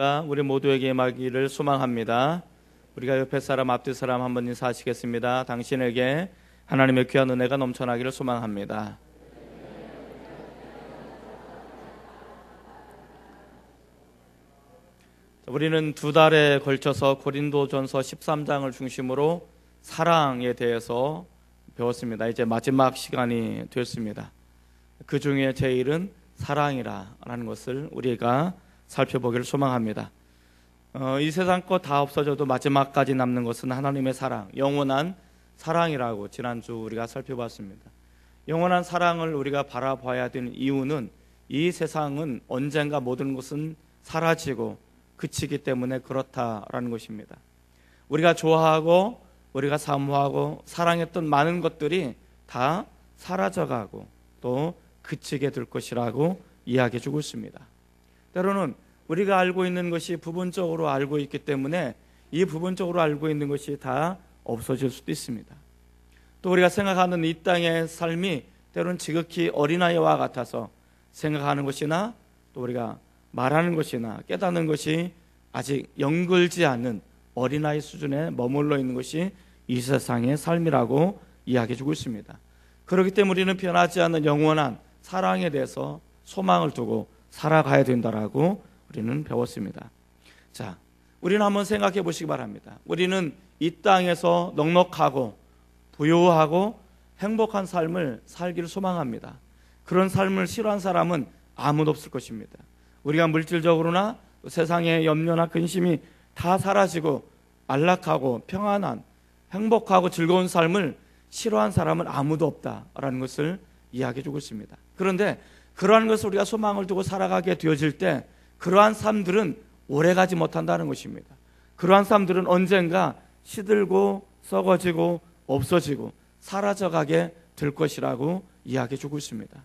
우리 모두에게 임하기를 소망합니다. 우리가 옆에 사람 앞뒤 사람 한번 인사하시겠습니다. 당신에게 하나님의 귀한 은혜가 넘쳐나기를 소망합니다. 우리는 두 달에 걸쳐서 고린도전서 13장을 중심으로 사랑에 대해서 배웠습니다. 이제 마지막 시간이 됐습니다. 그 중에 제일은 사랑이라는 것을 우리가 살펴보기를 소망합니다. 이 세상 것 다 없어져도 마지막까지 남는 것은 하나님의 사랑, 영원한 사랑이라고 지난주 우리가 살펴봤습니다. 영원한 사랑을 우리가 바라봐야 되는 이유는 이 세상은 언젠가 모든 것은 사라지고 그치기 때문에 그렇다라는 것입니다. 우리가 좋아하고 우리가 사모하고 사랑했던 많은 것들이 다 사라져가고 또 그치게 될 것이라고 이야기해 주고 있습니다. 때로는 우리가 알고 있는 것이 부분적으로 알고 있기 때문에 이 부분적으로 알고 있는 것이 다 없어질 수도 있습니다. 또 우리가 생각하는 이 땅의 삶이 때로는 지극히 어린아이와 같아서 생각하는 것이나 또 우리가 말하는 것이나 깨닫는 것이 아직 영글지 않은 어린아이 수준에 머물러 있는 것이 이 세상의 삶이라고 이야기해 주고 있습니다. 그렇기 때문에 우리는 변하지 않는 영원한 사랑에 대해서 소망을 두고 살아가야 된다라고 우리는 배웠습니다. 자, 우리는 한번 생각해 보시기 바랍니다. 우리는 이 땅에서 넉넉하고 부유하고 행복한 삶을 살기를 소망합니다. 그런 삶을 싫어하는 사람은 아무도 없을 것입니다. 우리가 물질적으로나 세상의 염려나 근심이 다 사라지고 안락하고 평안한 행복하고 즐거운 삶을 싫어하는 사람은 아무도 없다라는 것을 이야기해 주고 있습니다. 그런데 그러한 것을 우리가 소망을 두고 살아가게 되어질 때 그러한 삶들은 오래가지 못한다는 것입니다. 그러한 삶들은 언젠가 시들고 썩어지고 없어지고 사라져가게 될 것이라고 이야기해 주고 있습니다.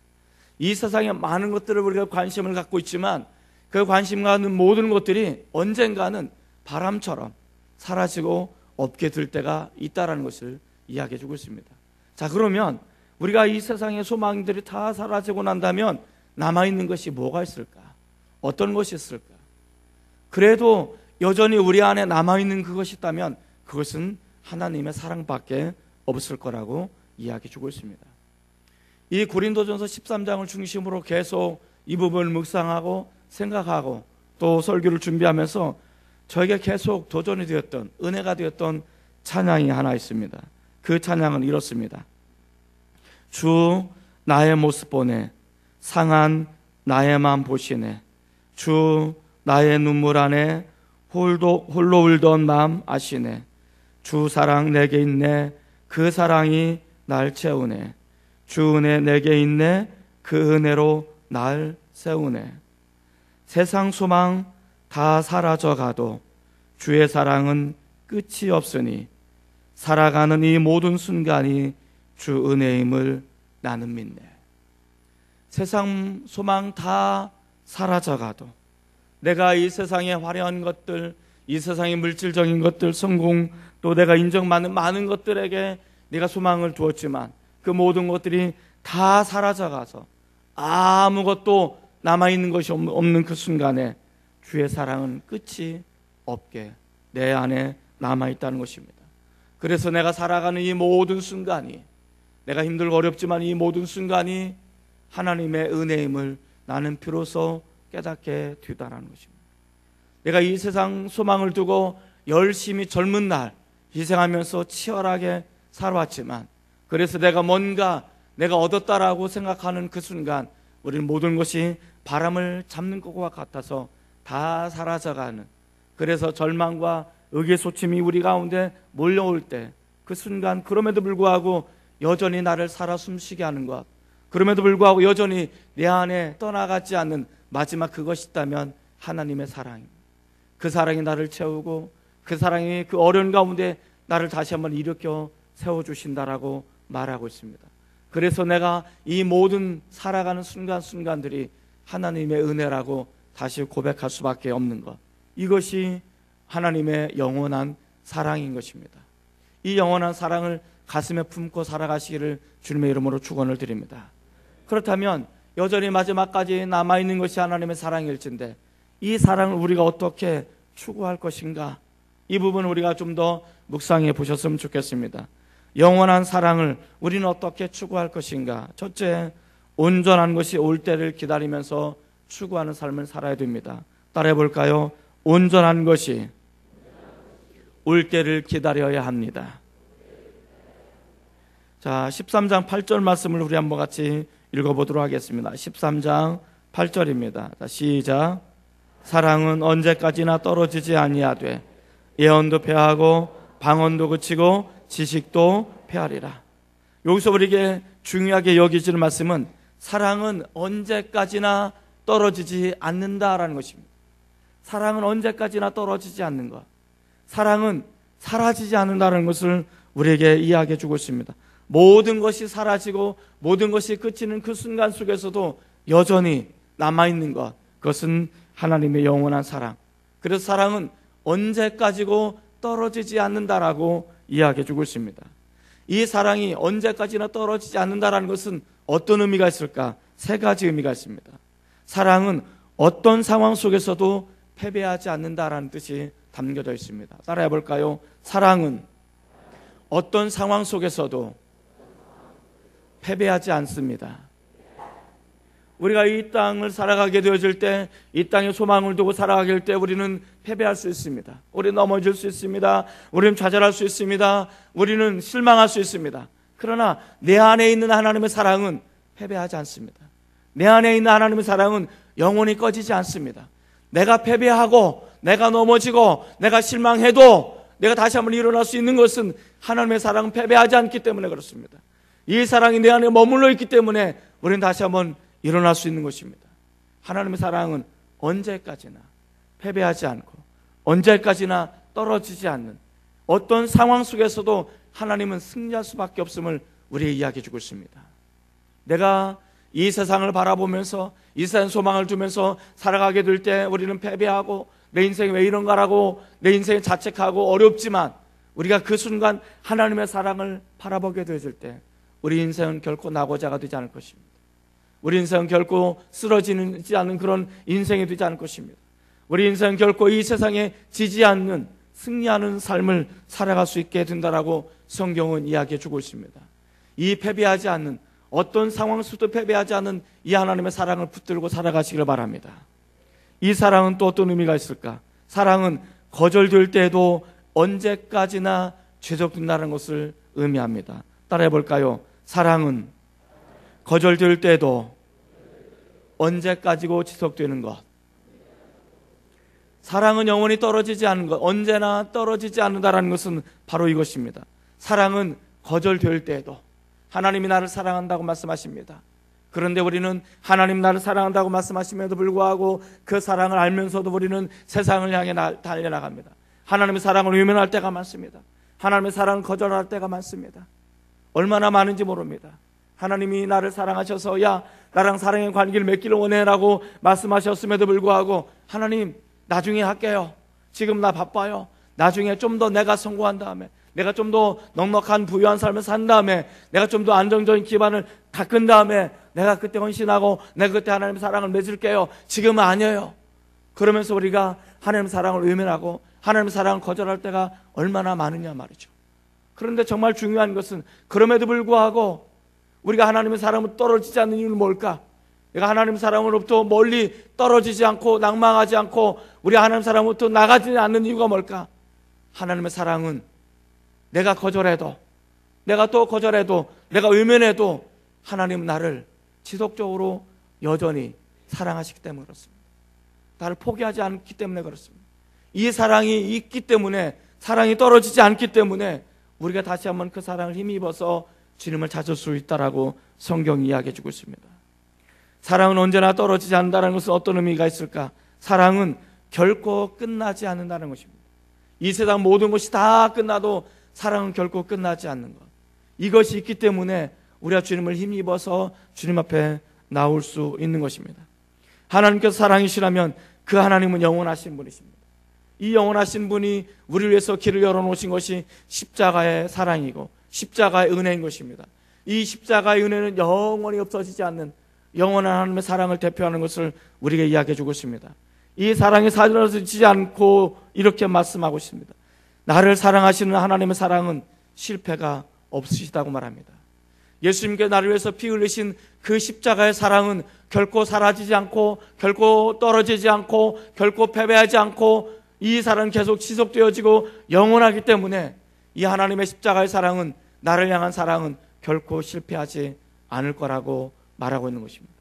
이 세상에 많은 것들을 우리가 관심을 갖고 있지만 그 관심 갖는 모든 것들이 언젠가는 바람처럼 사라지고 없게 될 때가 있다는 것을 이야기해 주고 있습니다. 자, 그러면 우리가 이 세상의 소망들이 다 사라지고 난다면 남아있는 것이 뭐가 있을까? 어떤 것이 있을까? 그래도 여전히 우리 안에 남아있는 그것이 있다면 그것은 하나님의 사랑밖에 없을 거라고 이야기해 주고 있습니다. 이 고린도전서 13장을 중심으로 계속 이 부분을 묵상하고 생각하고 또 설교를 준비하면서 저에게 계속 도전이 되었던 은혜가 되었던 찬양이 하나 있습니다. 그 찬양은 이렇습니다. 주 나의 모습 보네 상한 나의 맘 보시네 주 나의 눈물 안에 홀로 울던 마음 아시네 주 사랑 내게 있네 그 사랑이 날 채우네 주 은혜 내게 있네 그 은혜로 날 세우네 세상 소망 다 사라져가도 주의 사랑은 끝이 없으니 살아가는 이 모든 순간이 주 은혜임을 나는 믿네. 세상 소망 다 사라져가도 내가 이 세상의 화려한 것들, 이 세상의 물질적인 것들, 성공, 또 내가 인정받는 많은 것들에게 내가 소망을 두었지만 그 모든 것들이 다 사라져가서 아무것도 남아있는 것이 없는 그 순간에 주의 사랑은 끝이 없게 내 안에 남아있다는 것입니다. 그래서 내가 살아가는 이 모든 순간이 내가 힘들고 어렵지만 이 모든 순간이 하나님의 은혜임을 나는 비로소 깨닫게 되다라는 것입니다. 내가 이 세상 소망을 두고 열심히 젊은 날 희생하면서 치열하게 살아왔지만 그래서 내가 뭔가 내가 얻었다라고 생각하는 그 순간 우리는 모든 것이 바람을 잡는 것과 같아서 다 사라져가는 그래서 절망과 의기소침이 우리 가운데 몰려올 때 그 순간 그럼에도 불구하고 여전히 나를 살아 숨쉬게 하는 것 그럼에도 불구하고 여전히 내 안에 떠나가지 않는 마지막 그것이 있다면 하나님의 사랑입니다. 그 사랑이 나를 채우고 그 사랑이 그 어려운 가운데 나를 다시 한번 일으켜 세워주신다라고 말하고 있습니다. 그래서 내가 이 모든 살아가는 순간순간들이 하나님의 은혜라고 다시 고백할 수밖에 없는 것 이것이 하나님의 영원한 사랑인 것입니다. 이 영원한 사랑을 가슴에 품고 살아가시기를 주님의 이름으로 축원을 드립니다. 그렇다면 여전히 마지막까지 남아있는 것이 하나님의 사랑일진데 이 사랑을 우리가 어떻게 추구할 것인가? 이 부분을 우리가 좀 더 묵상해 보셨으면 좋겠습니다. 영원한 사랑을 우리는 어떻게 추구할 것인가? 첫째, 온전한 것이 올 때를 기다리면서 추구하는 삶을 살아야 됩니다. 따라해 볼까요? 온전한 것이 올 때를 기다려야 합니다. 자, 13장 8절 말씀을 우리 한번 같이 읽어보도록 하겠습니다. 13장 8절입니다. 자, 시작. 사랑은 언제까지나 떨어지지 아니하되 예언도 패하고 방언도 그치고 지식도 패하리라. 여기서 우리에게 중요하게 여기지는 말씀은 사랑은 언제까지나 떨어지지 않는다라는 것입니다. 사랑은 언제까지나 떨어지지 않는 것. 사랑은 사라지지 않는다는 것을 우리에게 이야기해 주고 있습니다. 모든 것이 사라지고 모든 것이 그치는 그 순간 속에서도 여전히 남아있는 것, 그것은 하나님의 영원한 사랑. 그래서 사랑은 언제까지고 떨어지지 않는다라고 이야기해 주고 있습니다. 이 사랑이 언제까지나 떨어지지 않는다라는 것은 어떤 의미가 있을까? 세 가지 의미가 있습니다. 사랑은 어떤 상황 속에서도 패배하지 않는다라는 뜻이 담겨져 있습니다. 따라해 볼까요? 사랑은 어떤 상황 속에서도 패배하지 않습니다. 우리가 이 땅을 살아가게 되어질 때, 이 땅에 소망을 두고 살아가게 될 때 우리는 패배할 수 있습니다. 우리는 넘어질 수 있습니다. 우리는 좌절할 수 있습니다. 우리는 실망할 수 있습니다. 그러나 내 안에 있는 하나님의 사랑은 패배하지 않습니다. 내 안에 있는 하나님의 사랑은 영원히 꺼지지 않습니다. 내가 패배하고 내가 넘어지고 내가 실망해도 내가 다시 한번 일어날 수 있는 것은 하나님의 사랑은 패배하지 않기 때문에 그렇습니다. 이 사랑이 내 안에 머물러 있기 때문에 우리는 다시 한번 일어날 수 있는 것입니다. 하나님의 사랑은 언제까지나 패배하지 않고 언제까지나 떨어지지 않는 어떤 상황 속에서도 하나님은 승리할 수밖에 없음을 우리에게 이야기해 주고 있습니다. 내가 이 세상을 바라보면서 이 세상 소망을 두면서 살아가게 될 때 우리는 패배하고 내 인생이 왜 이런가라고 내 인생에 자책하고 어렵지만 우리가 그 순간 하나님의 사랑을 바라보게 되어질 때 우리 인생은 결코 낙오자가 되지 않을 것입니다. 우리 인생은 결코 쓰러지지 않는 그런 인생이 되지 않을 것입니다. 우리 인생은 결코 이 세상에 지지 않는 승리하는 삶을 살아갈 수 있게 된다라고 성경은 이야기해 주고 있습니다. 이 패배하지 않는 어떤 상황 속도 패배하지 않는 이 하나님의 사랑을 붙들고 살아가시길 바랍니다. 이 사랑은 또 어떤 의미가 있을까? 사랑은 거절될 때에도 언제까지나 지속된다는 것을 의미합니다. 따라해 볼까요? 사랑은 거절될 때에도 언제까지고 지속되는 것. 사랑은 영원히 떨어지지 않는 것, 언제나 떨어지지 않는다는 것은 바로 이것입니다. 사랑은 거절될 때에도 하나님이 나를 사랑한다고 말씀하십니다. 그런데 우리는 하나님 나를 사랑한다고 말씀하심에도 불구하고 그 사랑을 알면서도 우리는 세상을 향해 달려나갑니다. 하나님의 사랑을 외면할 때가 많습니다. 하나님의 사랑을 거절할 때가 많습니다. 얼마나 많은지 모릅니다. 하나님이 나를 사랑하셔서 야 나랑 사랑의 관계를 맺기를 원해라고 말씀하셨음에도 불구하고 하나님 나중에 할게요. 지금 나 바빠요. 나중에 좀 더 내가 성공한 다음에 내가 좀 더 넉넉한 부유한 삶을 산 다음에 내가 좀 더 안정적인 기반을 닦은 다음에 내가 그때 헌신하고 내가 그때 하나님의 사랑을 맺을게요. 지금은 아니에요. 그러면서 우리가 하나님의 사랑을 외면하고 하나님의 사랑을 거절할 때가 얼마나 많으냐 말이죠. 그런데 정말 중요한 것은 그럼에도 불구하고 우리가 하나님의 사랑으로 떨어지지 않는 이유는 뭘까? 내가 하나님의 사랑으로부터 멀리 떨어지지 않고 낭망하지 않고 우리 하나님의 사랑으로부터 나가지 않는 이유가 뭘까? 하나님의 사랑은 내가 거절해도 내가 또 거절해도 내가 외면해도 하나님은 나를 지속적으로 여전히 사랑하시기 때문에 그렇습니다. 나를 포기하지 않기 때문에 그렇습니다. 이 사랑이 있기 때문에 사랑이 떨어지지 않기 때문에 우리가 다시 한번 그 사랑을 힘입어서 주님을 찾을 수 있다라고 성경이 이야기해 주고 있습니다. 사랑은 언제나 떨어지지 않는다는 것은 어떤 의미가 있을까? 사랑은 결코 끝나지 않는다는 것입니다. 이 세상 모든 것이 다 끝나도 사랑은 결코 끝나지 않는 것. 이것이 있기 때문에 우리가 주님을 힘입어서 주님 앞에 나올 수 있는 것입니다. 하나님께서 사랑이시라면 그 하나님은 영원하신 분이십니다. 이 영원하신 분이 우리를 위해서 길을 열어놓으신 것이 십자가의 사랑이고 십자가의 은혜인 것입니다. 이 십자가의 은혜는 영원히 없어지지 않는 영원한 하나님의 사랑을 대표하는 것을 우리에게 이야기해 주고 있습니다. 이 사랑이 사라지지 않고 이렇게 말씀하고 있습니다. 나를 사랑하시는 하나님의 사랑은 실패가 없으시다고 말합니다. 예수님께 나를 위해서 피 흘리신 그 십자가의 사랑은 결코 사라지지 않고 결코 떨어지지 않고 결코 패배하지 않고 이 사랑은 계속 지속되어지고 영원하기 때문에 이 하나님의 십자가의 사랑은, 나를 향한 사랑은 결코 실패하지 않을 거라고 말하고 있는 것입니다.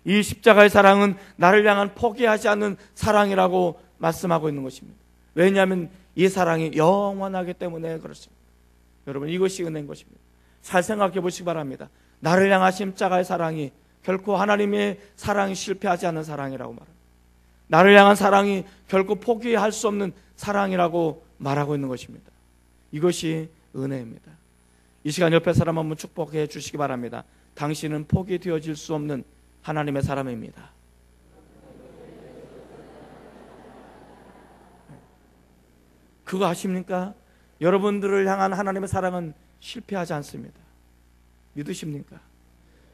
이 십자가의 사랑은 나를 향한 포기하지 않는 사랑이라고 말씀하고 있는 것입니다. 왜냐하면 이 사랑이 영원하기 때문에 그렇습니다. 여러분, 이것이 은혜인 것입니다. 잘 생각해 보시기 바랍니다. 나를 향한 십자가의 사랑이 결코 하나님의 사랑이 실패하지 않는 사랑이라고 말합니다. 나를 향한 사랑이 결코 포기할 수 없는 사랑이라고 말하고 있는 것입니다. 이것이 은혜입니다. 이 시간 옆에 사람 한번 축복해 주시기 바랍니다. 당신은 포기되어질 수 없는 하나님의 사람입니다. 그거 아십니까? 여러분들을 향한 하나님의 사랑은 실패하지 않습니다. 믿으십니까?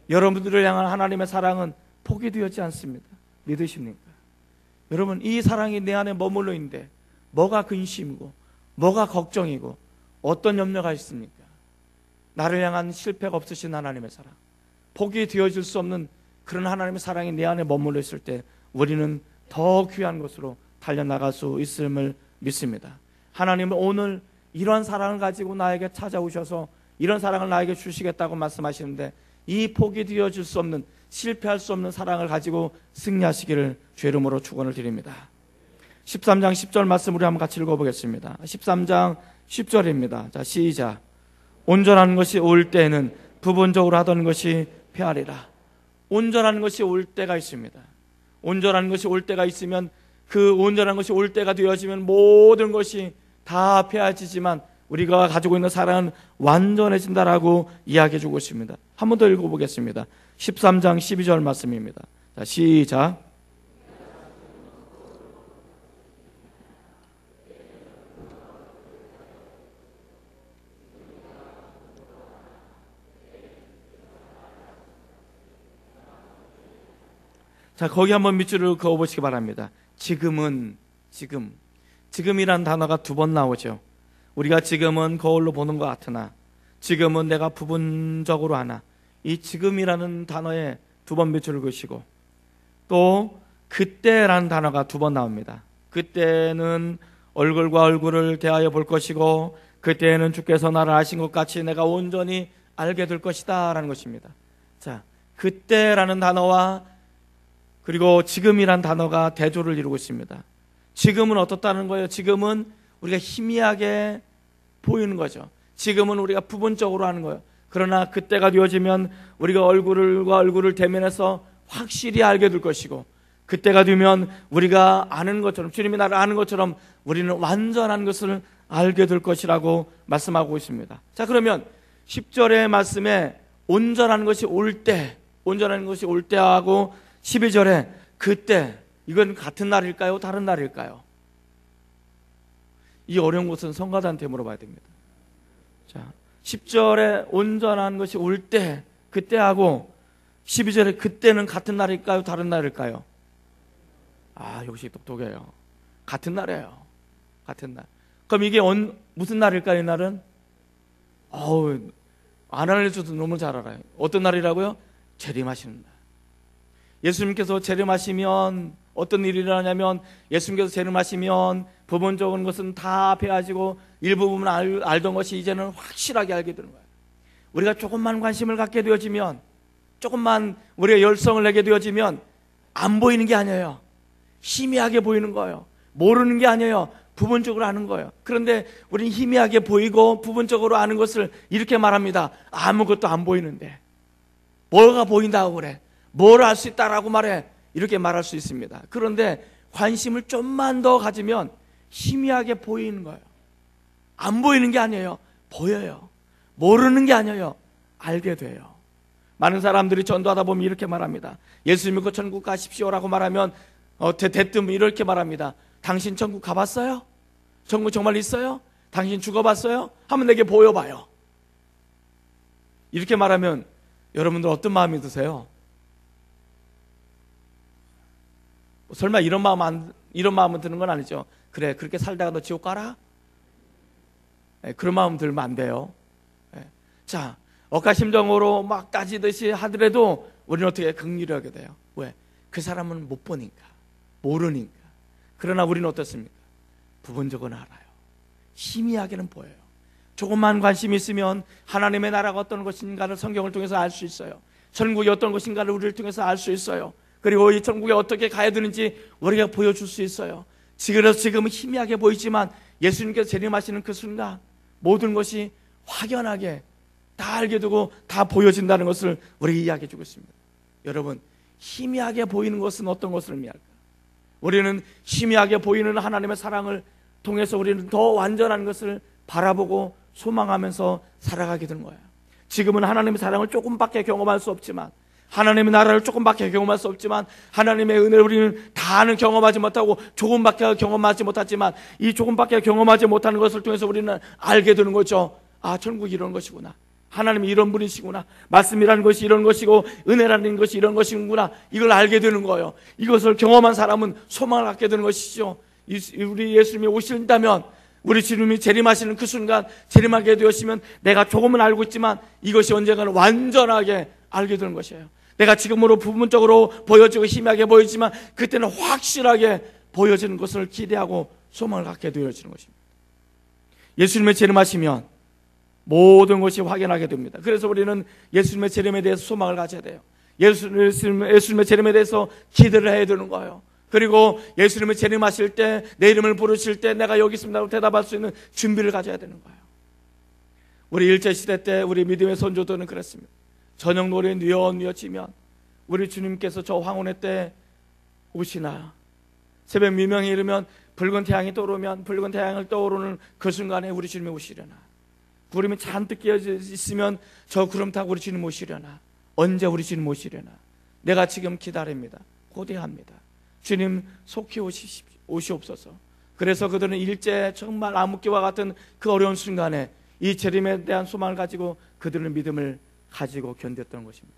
여러분들을 향한 하나님의 사랑은 포기되지 않습니다. 믿으십니까? 여러분, 이 사랑이 내 안에 머물러 있는데 뭐가 근심이고 뭐가 걱정이고 어떤 염려가 있습니까? 나를 향한 실패가 없으신 하나님의 사랑, 포기되어질 수 없는 그런 하나님의 사랑이 내 안에 머물러 있을 때 우리는 더 귀한 것으로 달려나갈 수 있음을 믿습니다. 하나님은 오늘 이런 사랑을 가지고 나에게 찾아오셔서 이런 사랑을 나에게 주시겠다고 말씀하시는데, 이 포기되어질 수 없는, 실패할 수 없는 사랑을 가지고 승리하시기를 주의 이름으로 축원을 드립니다. 13장 10절 말씀 우리 한번 같이 읽어보겠습니다. 13장 10절입니다. 자, 시작. 온전한 것이 올 때에는 부분적으로 하던 것이 패하리라. 온전한 것이 올 때가 있습니다. 온전한 것이 올 때가 있으면, 그 온전한 것이 올 때가 되어지면 모든 것이 다 패하지지만 우리가 가지고 있는 사랑은 완전해진다라고 이야기해 주고 있습니다. 한 번 더 읽어보겠습니다. 13장 12절 말씀입니다. 자, 시작. 자, 거기 한번 밑줄을 그어보시기 바랍니다. 지금이란 단어가 두 번 나오죠. 우리가 지금은 거울로 보는 것 같으나 지금은 내가 부분적으로 하나, 이 지금이라는 단어에 두 번 밑줄을 그으시고, 또 그때라는 단어가 두 번 나옵니다. 그때는 얼굴과 얼굴을 대하여 볼 것이고, 그때는 주께서 나를 아신 것 같이 내가 온전히 알게 될 것이다 라는 것입니다. 자, 그때라는 단어와 그리고 지금이란 단어가 대조를 이루고 있습니다. 지금은 어떻다는 거예요? 지금은 우리가 희미하게 보이는 거죠. 지금은 우리가 부분적으로 하는 거예요. 그러나 그때가 되어지면 우리가 얼굴과 얼굴을 대면해서 확실히 알게 될 것이고, 그때가 되면 우리가 아는 것처럼, 주님이 나를 아는 것처럼 우리는 완전한 것을 알게 될 것이라고 말씀하고 있습니다. 자, 그러면 10절의 말씀에 온전한 것이 올 때, 온전한 것이 올 때하고 12절에 그때, 이건 같은 날일까요? 다른 날일까요? 이 어려운 것은 성가단한테 물어봐야 됩니다. 자, 10절에 온전한 것이 올 때, 그때하고 12절에 그때는 같은 날일까요? 다른 날일까요? 아, 역시 똑똑해요. 같은 날이에요. 같은 날. 그럼 이게 무슨 날일까요? 이 날은? 안 알려줘도 너무 잘 알아요. 어떤 날이라고요? 재림하시는 날. 예수님께서 재림하시면 어떤 일이 일어나냐면, 예수님께서 재림하시면 부분적인 것은 다 패하지고 일부분 알던 것이 이제는 확실하게 알게 되는 거예요. 우리가 조금만 관심을 갖게 되어지면, 조금만 우리가 열성을 내게 되어지면 안 보이는 게 아니에요. 희미하게 보이는 거예요. 모르는 게 아니에요. 부분적으로 아는 거예요. 그런데 우리는 희미하게 보이고 부분적으로 아는 것을 이렇게 말합니다. 아무것도 안 보이는데 뭐가 보인다고 그래? 뭘 알 수 있다라고 말해? 이렇게 말할 수 있습니다. 그런데 관심을 좀만 더 가지면 희미하게 보이는 거예요. 안 보이는 게 아니에요. 보여요. 모르는 게 아니에요. 알게 돼요. 많은 사람들이 전도하다 보면 이렇게 말합니다. 예수 믿고 천국 가십시오라고 말하면 대뜸 이렇게 말합니다. 당신 천국 가봤어요? 천국 정말 있어요? 당신 죽어봤어요? 한번 내게 보여봐요. 이렇게 말하면 여러분들 어떤 마음이 드세요? 설마 이런 마음은 드는 건 아니죠. 그래, 그렇게 살다가 너 지옥 가라? 네, 그런 마음 들면 안 돼요. 네. 자, 억하심정으로 막 따지듯이 하더라도 우리는 어떻게 긍휼히 하게 돼요. 왜? 그 사람은 못 보니까, 모르니까. 그러나 우리는 어떻습니까? 부분적으로 알아요. 희미하게는 보여요. 조금만 관심이 있으면 하나님의 나라가 어떤 것인가를 성경을 통해서 알 수 있어요. 천국이 어떤 것인가를 우리를 통해서 알 수 있어요. 그리고 이 천국에 어떻게 가야 되는지 우리가 보여줄 수 있어요. 그래서 지금은 희미하게 보이지만 예수님께서 재림하시는 그 순간 모든 것이 확연하게 다 알게 되고 다 보여진다는 것을 우리에게 이야기해 주고 있습니다. 여러분, 희미하게 보이는 것은 어떤 것을 의미할까? 우리는 희미하게 보이는 하나님의 사랑을 통해서 우리는 더 완전한 것을 바라보고 소망하면서 살아가게 되는 거예요. 지금은 하나님의 사랑을 조금밖에 경험할 수 없지만, 하나님의 나라를 조금밖에 경험할 수 없지만, 하나님의 은혜를 우리는 다는 경험하지 못하고 조금밖에 경험하지 못하지만, 이 조금밖에 경험하지 못하는 것을 통해서 우리는 알게 되는 거죠. 아, 천국이 이런 것이구나, 하나님이 이런 분이시구나, 말씀이라는 것이 이런 것이고 은혜라는 것이 이런 것이구나, 이걸 알게 되는 거예요. 이것을 경험한 사람은 소망을 갖게 되는 것이죠. 우리 예수님이 오신다면, 우리 주님이 재림하시는 그 순간, 재림하게 되었으면 내가 조금은 알고 있지만 이것이 언젠가는 완전하게 알게 되는 것이에요. 내가 지금으로 부분적으로 보여지고 희미하게 보이지만 그때는 확실하게 보여지는 것을 기대하고 소망을 갖게 되어지는 것입니다. 예수님의 재림하시면 모든 것이 확연하게 됩니다. 그래서 우리는 예수님의 재림에 대해서 소망을 가져야 돼요. 예수님의 재림에 대해서 기대를 해야 되는 거예요. 그리고 예수님의 재림하실 때, 내 이름을 부르실 때 내가 여기 있습니다라고 대답할 수 있는 준비를 가져야 되는 거예요. 우리 일제시대 때 우리 믿음의 선조들은 그랬습니다. 저녁 노래 뉘어뉘어지면 우리 주님께서 저 황혼의 때 오시나, 새벽 미명에 이르면 붉은 태양이 떠오르면 붉은 태양을 떠오르는 그 순간에 우리 주님이 오시려나, 구름이 잔뜩 끼어져 있으면 저 구름 타고 우리 주님 오시려나, 언제 우리 주님 오시려나, 내가 지금 기다립니다, 고대합니다, 주님 속히 오시옵소서. 그래서 그들은 일제 정말 암흑기와 같은 그 어려운 순간에 이 재림에 대한 소망을 가지고 그들은 믿음을 가지고 견뎠던 것입니다.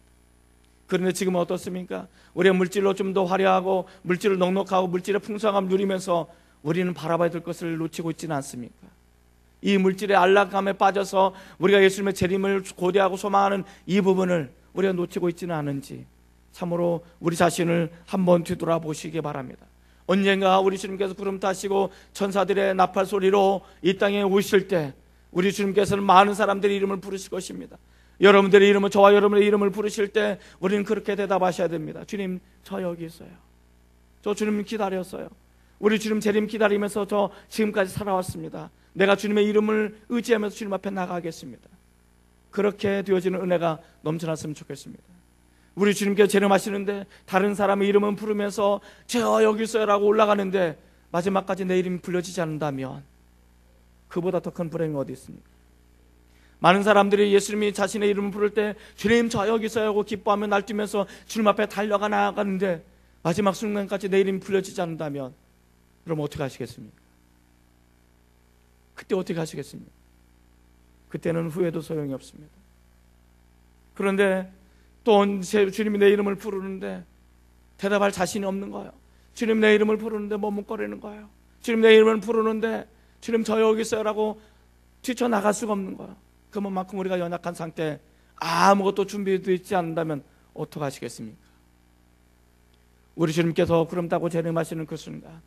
그런데 지금은 어떻습니까? 우리가 물질로 좀 더 화려하고 물질을 넉넉하고 물질의 풍성함을 누리면서 우리는 바라봐야 될 것을 놓치고 있지는 않습니까? 이 물질의 안락감에 빠져서 우리가 예수님의 재림을 고대하고 소망하는 이 부분을 우리가 놓치고 있지는 않은지 참으로 우리 자신을 한번 뒤돌아보시기 바랍니다. 언젠가 우리 주님께서 구름 타시고 천사들의 나팔 소리로 이 땅에 오실 때 우리 주님께서는 많은 사람들의 이름을 부르실 것입니다. 여러분들의 이름을, 저와 여러분의 이름을 부르실 때 우리는 그렇게 대답하셔야 됩니다. 주님, 저 여기 있어요. 저 주님 기다렸어요. 우리 주님 재림 기다리면서 저 지금까지 살아왔습니다. 내가 주님의 이름을 의지하면서 주님 앞에 나가겠습니다. 그렇게 되어지는 은혜가 넘쳐났으면 좋겠습니다. 우리 주님께서 재림하시는데 다른 사람의 이름은 부르면서 저 여기 있어요 라고 올라가는데 마지막까지 내 이름이 불려지지 않는다면 그보다 더 큰 불행이 어디 있습니까? 많은 사람들이 예수님이 자신의 이름을 부를 때 주님 저 여기 있어요 하고 기뻐하며 날뛰면서 주님 앞에 달려가 나아가는데 마지막 순간까지 내 이름이 불려지지 않는다면 그럼 어떻게 하시겠습니까? 그때 어떻게 하시겠습니까? 그때는 후회도 소용이 없습니다. 그런데 또 주님이 내 이름을 부르는데 대답할 자신이 없는 거예요. 주님 내 이름을 부르는데 머뭇거리는 거예요. 주님 내 이름을 부르는데 주님 저 여기 있어요 라고 뛰쳐나갈 수가 없는 거예요. 그만큼 우리가 연약한 상태에 아무것도 준비되어 있지 않는다면 어떻게 하시겠습니까? 우리 주님께서 구름 타고 재림하시는 그 순간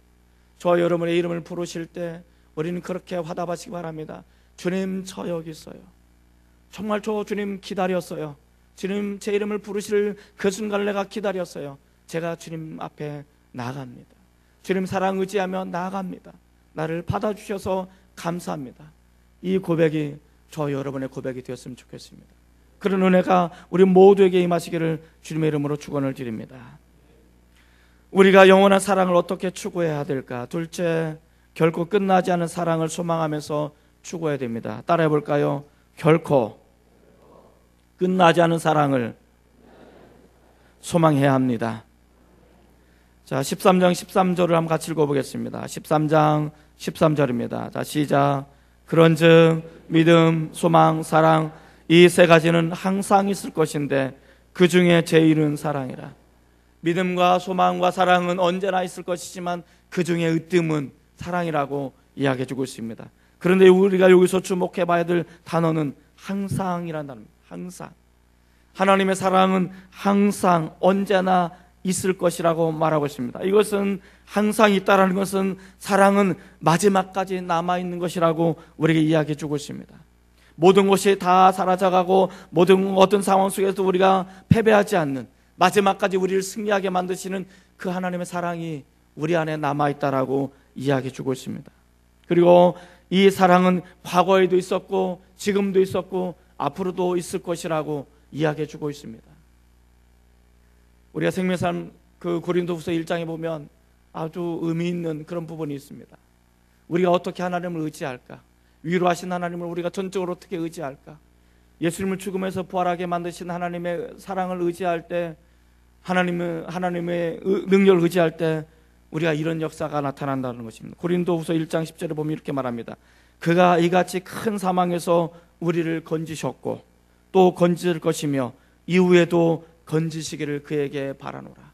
저와 여러분의 이름을 부르실 때 우리는 그렇게 화답하시기 바랍니다. 주님 저 여기 있어요. 정말 저 주님 기다렸어요. 주님 제 이름을 부르실 그 순간을 내가 기다렸어요. 제가 주님 앞에 나아갑니다. 주님 사랑 의지하며 나아갑니다. 나를 받아주셔서 감사합니다. 이 고백이 저 여러분의 고백이 되었으면 좋겠습니다. 그런 은혜가 우리 모두에게 임하시기를 주님의 이름으로 축원을 드립니다. 우리가 영원한 사랑을 어떻게 추구해야 될까? 둘째, 결코 끝나지 않은 사랑을 소망하면서 추구해야 됩니다. 따라해 볼까요? 결코 끝나지 않은 사랑을 소망해야 합니다. 자, 13장 13절을 한번 같이 읽어보겠습니다. 13장 13절입니다. 자, 시작. 그런즉 믿음, 소망, 사랑 이 세 가지는 항상 있을 것인데 그 중에 제일은 사랑이라. 믿음과 소망과 사랑은 언제나 있을 것이지만 그 중에 으뜸은 사랑이라고 이야기해 주고 있습니다. 그런데 우리가 여기서 주목해 봐야 될 단어는 항상이라는 단어입니다. 항상. 하나님의 사랑은 항상 언제나 있을 것이라고 말하고 있습니다. 이것은 항상 있다라는 것은 사랑은 마지막까지 남아있는 것이라고 우리에게 이야기해 주고 있습니다. 모든 것이 다 사라져가고 모든 어떤 상황 속에서 우리가 패배하지 않는, 마지막까지 우리를 승리하게 만드시는 그 하나님의 사랑이 우리 안에 남아있다라고 이야기해 주고 있습니다. 그리고 이 사랑은 과거에도 있었고 지금도 있었고 앞으로도 있을 것이라고 이야기해 주고 있습니다. 우리가 생명사람 그 고린도후서 1장에 보면 아주 의미 있는 그런 부분이 있습니다. 우리가 어떻게 하나님을 의지할까? 위로하신 하나님을 우리가 전적으로 어떻게 의지할까? 예수님을 죽음에서 부활하게 만드신 하나님의 사랑을 의지할 때, 하나님의 능력을 의지할 때 우리가 이런 역사가 나타난다는 것입니다. 고린도후서 1장 10절에 보면 이렇게 말합니다. 그가 이같이 큰 사망에서 우리를 건지셨고 또 건질 것이며 이후에도 건지시기를 그에게 바라노라.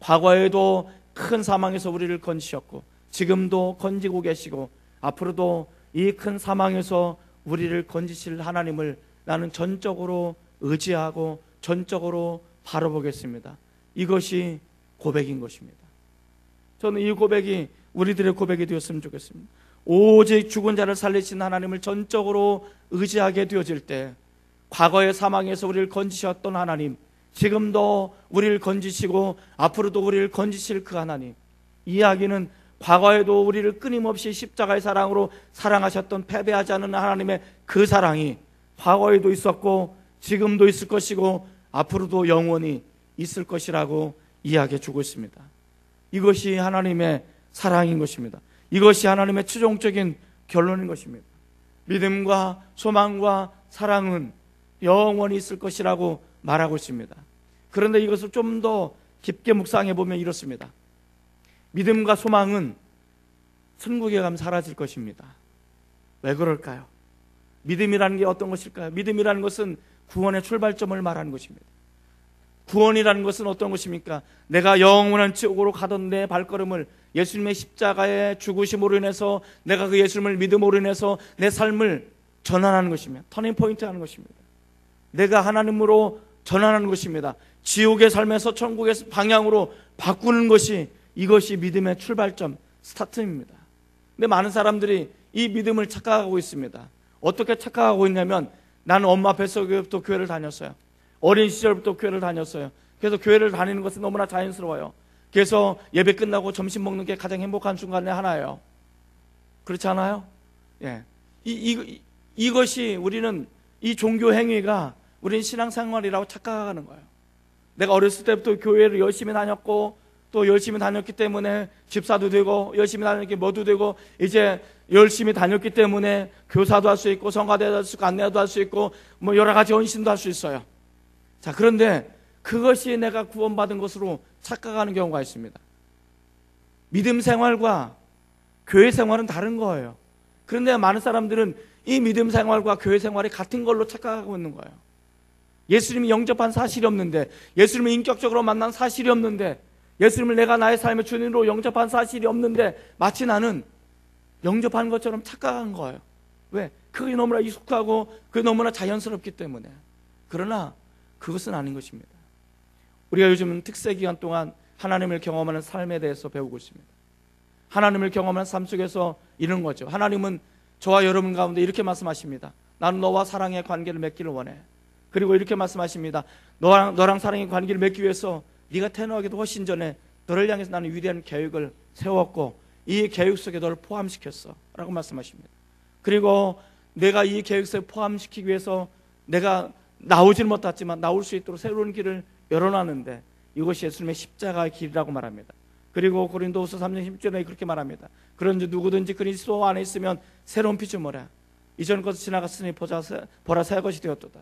과거에도 큰 사망에서 우리를 건지셨고 지금도 건지고 계시고 앞으로도 이 큰 사망에서 우리를 건지실 하나님을 나는 전적으로 의지하고 전적으로 바라보겠습니다. 이것이 고백인 것입니다. 저는 이 고백이 우리들의 고백이 되었으면 좋겠습니다. 오직 죽은 자를 살리신 하나님을 전적으로 의지하게 되어질 때, 과거의 사망에서 우리를 건지셨던 하나님, 지금도 우리를 건지시고 앞으로도 우리를 건지실 그 하나님, 이야기는 과거에도 우리를 끊임없이 십자가의 사랑으로 사랑하셨던 패배하지 않는 하나님의 그 사랑이 과거에도 있었고 지금도 있을 것이고 앞으로도 영원히 있을 것이라고 이야기해 주고 있습니다. 이것이 하나님의 사랑인 것입니다. 이것이 하나님의 최종적인 결론인 것입니다. 믿음과 소망과 사랑은 영원히 있을 것이라고 말하고 있습니다. 그런데 이것을 좀 더 깊게 묵상해 보면 이렇습니다. 믿음과 소망은 천국에 가면 사라질 것입니다. 왜 그럴까요? 믿음이라는 게 어떤 것일까요? 믿음이라는 것은 구원의 출발점을 말하는 것입니다. 구원이라는 것은 어떤 것입니까? 내가 영원한 지옥으로 가던 내 발걸음을 예수님의 십자가의 죽으심으로 인해서, 내가 그 예수님을 믿음으로 인해서 내 삶을 전환하는 것입니다. 터닝 포인트 하는 것입니다. 내가 하나님으로 전환하는 것입니다. 지옥의 삶에서 천국의 방향으로 바꾸는 것이, 이것이 믿음의 출발점, 스타트입니다. 근데 많은 사람들이 이 믿음을 착각하고 있습니다. 어떻게 착각하고 있냐면, 나는 엄마 뱃속에부터 교회를 다녔어요. 어린 시절부터 교회를 다녔어요. 그래서 교회를 다니는 것은 너무나 자연스러워요. 그래서 예배 끝나고 점심 먹는 게 가장 행복한 순간의 하나예요. 그렇지 않아요? 예. 이것이 우리는, 이 종교 행위가 우리는 신앙생활이라고 착각하는 거예요. 내가 어렸을 때부터 교회를 열심히 다녔고 또 열심히 다녔기 때문에 집사도 되고 열심히 다녔기 뭐도 되고 이제 열심히 다녔기 때문에 교사도 할 수 있고 성가대도 할 수 있고 안내도 할 수 있고 뭐 여러 가지 헌신도 할 수 있어요. 자, 그런데 그것이 내가 구원받은 것으로 착각하는 경우가 있습니다. 믿음 생활과 교회 생활은 다른 거예요. 그런데 많은 사람들은 이 믿음 생활과 교회 생활이 같은 걸로 착각하고 있는 거예요. 예수님이 영접한 사실이 없는데, 예수님을 인격적으로 만난 사실이 없는데, 예수님을 내가 나의 삶의 주님으로 영접한 사실이 없는데 마치 나는 영접한 것처럼 착각한 거예요. 왜? 그게 너무나 익숙하고 그게 너무나 자연스럽기 때문에. 그러나 그것은 아닌 것입니다. 우리가 요즘은 특세 기간 동안 하나님을 경험하는 삶에 대해서 배우고 있습니다. 하나님을 경험하는 삶 속에서 이런 거죠. 하나님은 저와 여러분 가운데 이렇게 말씀하십니다. 나는 너와 사랑의 관계를 맺기를 원해. 그리고 이렇게 말씀하십니다. 너랑 사랑의 관계를 맺기 위해서 네가 태어나기도 훨씬 전에 너를 향해서 나는 위대한 계획을 세웠고 이 계획 속에 너를 포함시켰어 라고 말씀하십니다. 그리고 내가 이 계획 속에 포함시키기 위해서 내가 나오지는 못했지만 나올 수 있도록 새로운 길을 열어놨는데 이것이 예수님의 십자가의 길이라고 말합니다. 그리고 고린도후서 3장 10절에 그렇게 말합니다. 그런지 누구든지 그리스도 안에 있으면 새로운 피조물이야. 이전 것은 지나갔으니 보라 새 것이 되었도다.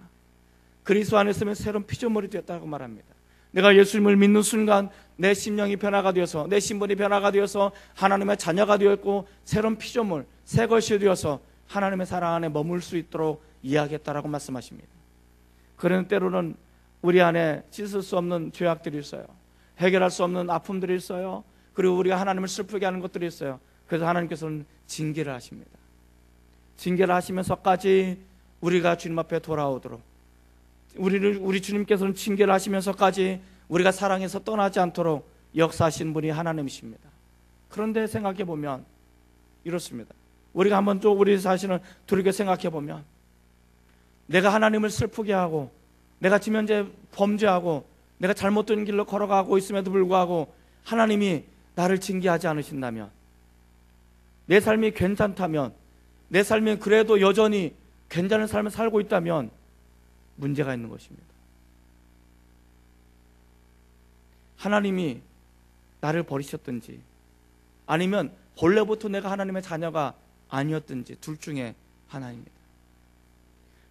그리스도 안에 있으면 새로운 피조물이 되었다고 말합니다. 내가 예수님을 믿는 순간 내 심령이 변화가 되어서, 내 신분이 변화가 되어서 하나님의 자녀가 되었고 새로운 피조물, 새 것이 되어서 하나님의 사랑 안에 머물 수 있도록 이야기했다라고 말씀하십니다. 그런 때로는 우리 안에 씻을 수 없는 죄악들이 있어요. 해결할 수 없는 아픔들이 있어요. 그리고 우리가 하나님을 슬프게 하는 것들이 있어요. 그래서 하나님께서는 징계를 하십니다. 징계를 하시면서까지 우리가 주님 앞에 돌아오도록, 우리 주님께서는 징계를 하시면서까지 우리가 사랑해서 떠나지 않도록 역사하신 분이 하나님이십니다. 그런데 생각해 보면 이렇습니다. 우리가 한번 또 우리 자신을 돌이켜 생각해 보면, 내가 하나님을 슬프게 하고 내가 지금 현재 범죄하고 내가 잘못된 길로 걸어가고 있음에도 불구하고 하나님이 나를 징계하지 않으신다면, 내 삶이 괜찮다면, 내 삶이 그래도 여전히 괜찮은 삶을 살고 있다면 문제가 있는 것입니다. 하나님이 나를 버리셨든지 아니면 본래부터 내가 하나님의 자녀가 아니었든지 둘 중에 하나입니다.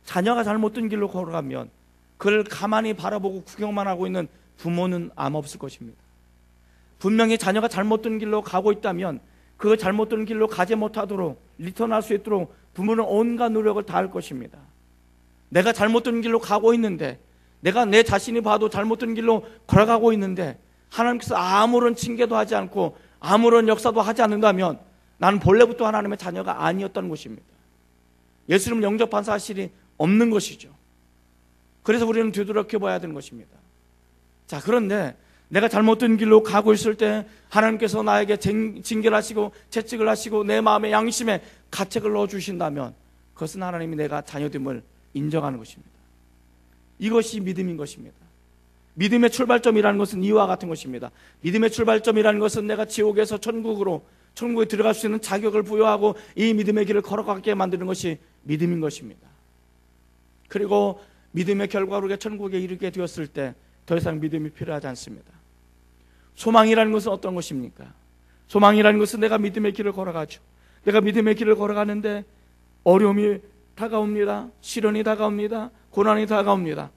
자녀가 잘못된 길로 걸어가면 그를 가만히 바라보고 구경만 하고 있는 부모는 아마 없을 것입니다. 분명히 자녀가 잘못된 길로 가고 있다면 그 잘못된 길로 가지 못하도록 리턴할 수 있도록 부모는 온갖 노력을 다할 것입니다. 내가 잘못된 길로 가고 있는데, 내가 내 자신이 봐도 잘못된 길로 걸어가고 있는데 하나님께서 아무런 징계도 하지 않고 아무런 역사도 하지 않는다면 나는 본래부터 하나님의 자녀가 아니었던 것입니다. 예수님 영접한 사실이 없는 것이죠. 그래서 우리는 되돌아켜 봐야 되는 것입니다. 자, 그런데 내가 잘못된 길로 가고 있을 때 하나님께서 나에게 징계를 하시고 채찍을 하시고 내 마음의 양심에 가책을 넣어주신다면 그것은 하나님이 내가 자녀됨을 인정하는 것입니다. 이것이 믿음인 것입니다. 믿음의 출발점이라는 것은 이와 같은 것입니다. 믿음의 출발점이라는 것은 내가 지옥에서 천국에 들어갈 수 있는 자격을 부여하고 이 믿음의 길을 걸어가게 만드는 것이 믿음인 것입니다. 그리고 믿음의 결과로 천국에 이르게 되었을 때 더 이상 믿음이 필요하지 않습니다. 소망이라는 것은 어떤 것입니까? 소망이라는 것은 내가 믿음의 길을 걸어가죠. 내가 믿음의 길을 걸어가는데 어려움이 다가옵니다. 시련이 다가옵니다. 고난이 다가옵니다.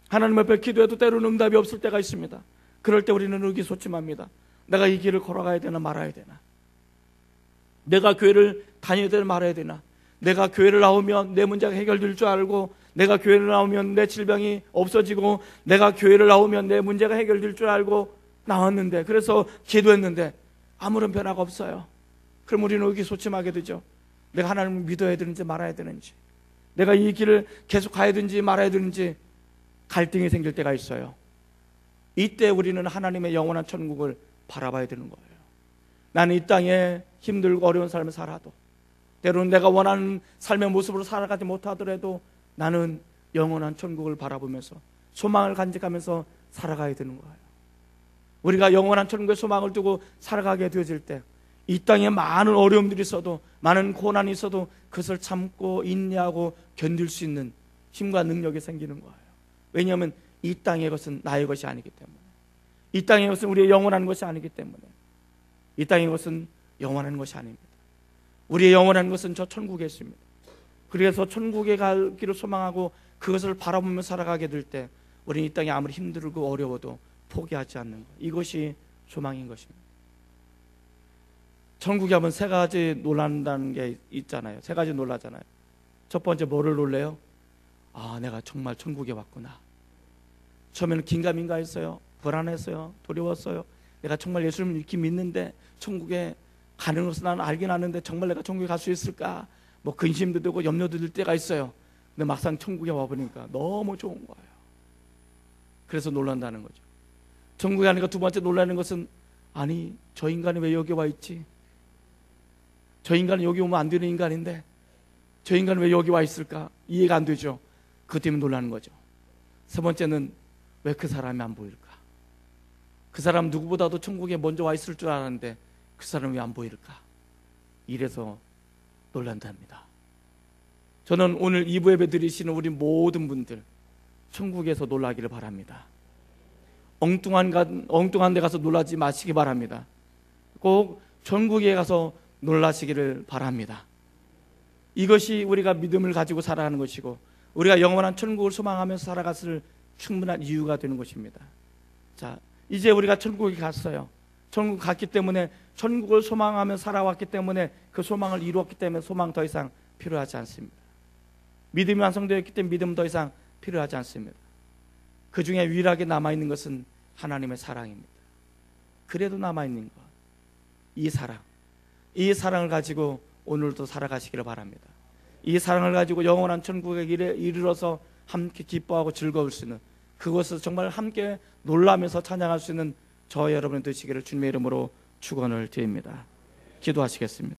하나님 앞에 기도해도 때로는 응답이 없을 때가 있습니다. 그럴 때 우리는 의기소침합니다. 내가 이 길을 걸어가야 되나 말아야 되나? 내가 교회를 다녀야 되나 말아야 되나? 내가 교회를 나오면 내 문제가 해결될 줄 알고, 내가 교회를 나오면 내 질병이 없어지고, 내가 교회를 나오면 내 문제가 해결될 줄 알고 나왔는데, 그래서 기도했는데 아무런 변화가 없어요. 그럼 우리는 의기소침하게 되죠. 내가 하나님을 믿어야 되는지 말아야 되는지, 내가 이 길을 계속 가야 되는지 말아야 되는지 갈등이 생길 때가 있어요. 이때 우리는 하나님의 영원한 천국을 바라봐야 되는 거예요. 나는 이 땅에 힘들고 어려운 삶을 살아도, 때로는 내가 원하는 삶의 모습으로 살아가지 못하더라도 나는 영원한 천국을 바라보면서 소망을 간직하면서 살아가야 되는 거예요. 우리가 영원한 천국의 소망을 두고 살아가게 되어질 때 이 땅에 많은 어려움들이 있어도, 많은 고난이 있어도 그것을 참고 인내하고 견딜 수 있는 힘과 능력이 생기는 거예요. 왜냐하면 이 땅의 것은 나의 것이 아니기 때문에, 이 땅의 것은 우리의 영원한 것이 아니기 때문에, 이 땅의 것은 영원한 것이 아닙니다. 우리의 영원한 것은 저 천국에 있습니다. 그래서 천국에 갈 길을 소망하고 그것을 바라보며 살아가게 될 때 우리는 이 땅이 아무리 힘들고 어려워도 포기하지 않는 것, 이것이 소망인 것입니다. 천국에 하면 세 가지 놀란다는 게 있잖아요. 세 가지 놀라잖아요. 첫 번째, 뭐를 놀래요? 아, 내가 정말 천국에 왔구나. 처음에는 긴가민가 했어요. 불안했어요. 두려웠어요. 내가 정말 예수님을 이렇게 믿는데 천국에 가는 것은 나는 알긴 아는데 정말 내가 천국에 갈 수 있을까? 뭐 근심도 되고 염려도 들 때가 있어요. 근데 막상 천국에 와보니까 너무 좋은 거예요. 그래서 놀란다는 거죠. 천국에 가니까 두 번째 놀라는 것은, 아니 저 인간이 왜 여기 와 있지? 저 인간은 여기 오면 안 되는 인간인데 저 인간은 왜 여기 와 있을까? 이해가 안 되죠. 그것 때문에 놀라는 거죠. 세 번째는, 왜 그 사람이 안 보일까? 그 사람 누구보다도 천국에 먼저 와 있을 줄 알았는데 그 사람이 왜 안 보일까? 이래서 놀란답니다. 저는 오늘 2부 예배 드리시는 우리 모든 분들 천국에서 놀라기를 바랍니다. 엉뚱한 데 가서 놀라지 마시기 바랍니다. 꼭 천국에 가서 놀라시기를 바랍니다. 이것이 우리가 믿음을 가지고 살아가는 것이고 우리가 영원한 천국을 소망하면서 살아갔을 충분한 이유가 되는 것입니다. 자, 이제 우리가 천국에 갔어요. 천국 갔기 때문에, 천국을 소망하며 살아왔기 때문에, 그 소망을 이루었기 때문에 소망 더 이상 필요하지 않습니다. 믿음이 완성되었기 때문에 믿음 더 이상 필요하지 않습니다. 그 중에 유일하게 남아있는 것은 하나님의 사랑입니다. 그래도 남아있는 것, 이 사랑, 이 사랑을 가지고 오늘도 살아가시기를 바랍니다. 이 사랑을 가지고 영원한 천국에 이르러서 함께 기뻐하고 즐거울 수 있는, 그곳에서 정말 함께 놀라면서 찬양할 수 있는 저 여러분이 되시기를 주님의 이름으로 축원을 드립니다. 기도하시겠습니다.